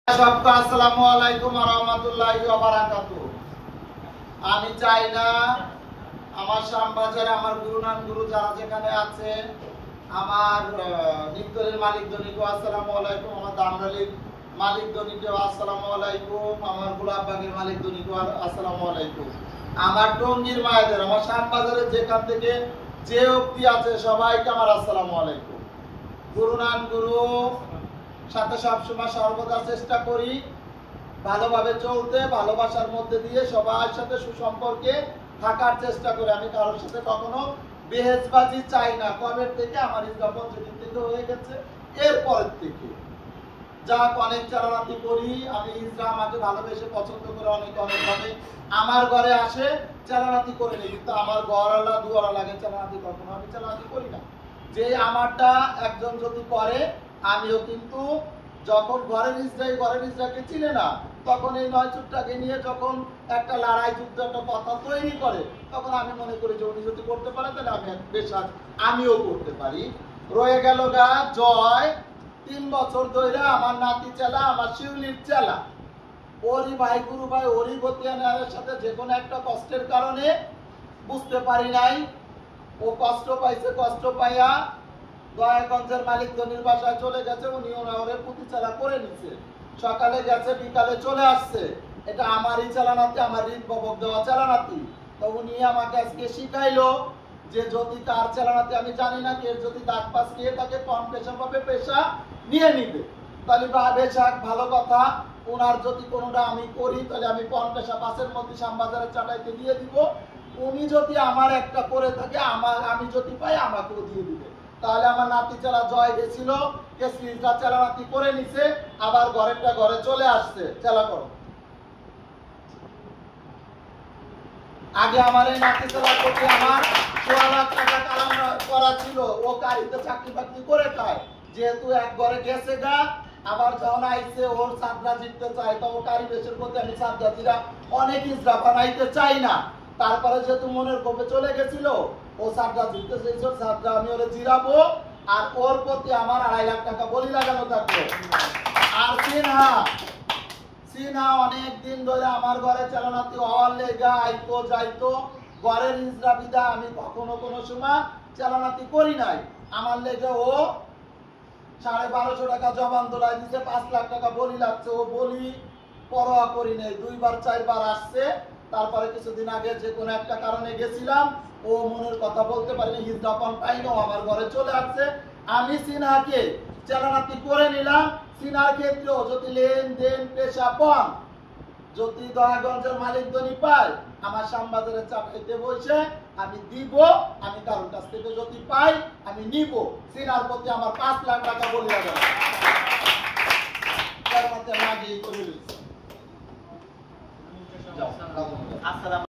আসসালামু আলাইকুম ওয়া রাহমাতুল্লাহি ওয়া বারাকাতুহু। আমি চাই না আমার শ্যামবাজারে আমার গুরুনান গুরু যারা যেখানে আছে, আমার নিকটরের মালিক দনিকে আসসালামু আলাইকুম, আমার দামরালির মালিক দনিকে আসসালামু আলাইকুম, আমার গোলাপবাগের মালিক দনিকে আসসালামু আলাইকুম, আমার টঙ্গীর মায়েদের, আমার শ্যামবাজারে যেখান থেকে যে অবধি আছে সবাইকে আমার আসসালামু আলাইকুম। গুরুনান গুরু সাথে সবসময় সর্বদা চেষ্টা করি ভালোভাবে চলতে, ভালোবাসার মধ্যে দিয়ে সবার সাথে সুসম্পর্কে থাকার চেষ্টা করি। আমি কারোর সাথে কখনো বেহেজবাজি চাই না। কবে থেকে আমার ইসলাম যেদিন থেকে হয়ে গেছে এরপরের থেকে যাক অনেক চালানাতি করি আমি। ইসলাম আমাকে ভালোবেসে পছন্দ করে অনেকভাবে আমার ঘরে আসে, চালানাতি করে নেই, কিন্তু আমার ঘরওয়ালা দুয়ারা লাগে চালানাতি কখনো আমি চালানাতি করি না। যে আমারটা একজন যদি করে, আমিও কিন্তু যখন ঘরের ইসরাকে চিনে না, তখন এই 9 চুটটাকে নিয়ে যখন একটা লড়াই যুদ্ধ একটা কথা তৈরি করে, তখন আমি মনে করি যে উনি যদি করতে পারে তাহলে আমি বেশ আমিও করতে পারি। রয়ে গেল গা জয় 3 বছর ধরে আমার নাতি চেলা, আমার শিউলির চেলা, ওরই ভাই গুরু ভাই ওরই গতিয়ানের সাথে যে কোনো একটা কষ্টের কারণে বুঝতে পারি নাই, ও কষ্ট পাইছে, কষ্ট পাইয়া দয়াগঞ্জের মালিক ধনির বাসায় চলে গেছে। উনি ওরে পুঁতিচালা করে নিছে, সকালে গেছে বিকালে চলে আসছে। এটা আমারই চালানাতি, আমার ঋণ ববক দেওয়া চালানাতি। তো উনি আমাকে আজকে শিখাইলো যে যদি কার চালানাতি আমি জানি না, কে যদি দাগ পাস খেয়ে তাকে কম পেশা পাবে, পেশা নিয়ে নিবে। তাহলে বেশাক ভালো কথা, ওনার যদি কোনোটা আমি করি তাহলে আমি কম পেশা পাশের মধ্যে শ্যামবাজারের চাটাইতে দিয়ে দিব। উনি যদি আমার একটা করে থাকে, আমি যদি পাই আমাকেও দিয়ে দিবে। তাহলে আমার নাতি চালা জয় গেছিল, কেসলিটা চালানাতি করে নিছে, আবার ঘরেরটা ঘরে চলে আসছে। চালা করো। আগে আমার এই নাতি চালার প্রতি আমার 16 লাখ টাকা কালাম করা ছিল। ও গাড়িতে চাকরি বাকরি করে খায়, যেহেতু এক ঘরে গেছে গা, আবার যখন আইছে ওর সাদরা জিততে চায়, তো ও কারিবেশের প্রতি আমি সাদরাতিরা অনেক ইসরা বানাইতে চাই না। তারপরে যেহেতু মনের কোপে চলে গেছিল, ও সাদরা জিততে চাইছে, সাদরা আমি ওরে জিরাবো, আর ওর প্রতি আমার 2.5 লাখ টাকা বলি লাগানো থাকবে। আর সিনহা অনেক দিন ধরে আমার ঘরে চালানাতি হওয়ার লেগা আইতো যাইতো, ঘরের ইসরা বিদা আমি কখনো কোনো সময় চালানাতি করি নাই। আমার লেগে ও 1250 টাকা জবান তোলাই দিছে, 5 লাখ টাকা বলি লাগছে। ও বলি পরোয়া করি নাই, 2বার 4বার আসছে। তারপরে কিছুদিন আগে যে কোনো একটা কারণে গেছিলাম, ও মনের কথা বলতে পারিনি, হিজরাপন পাইনি, আমার ঘরে চলে আসছে। আমি সিনহাকে চালানাতি করে নিলাম। সিনহার ক্ষেত্রেও যদি লেনদেন পেশা পান, যদি দয়াগঞ্জের মালিক ধনী পায়, আমার শ্যামবাজারের চাকরিতে বসে আমি দিব। আমি কারোর কাছ থেকে যদি পাই আমি নিব। সিনহার প্রতি আমার 5 লাখ টাকা বলি লাগানো।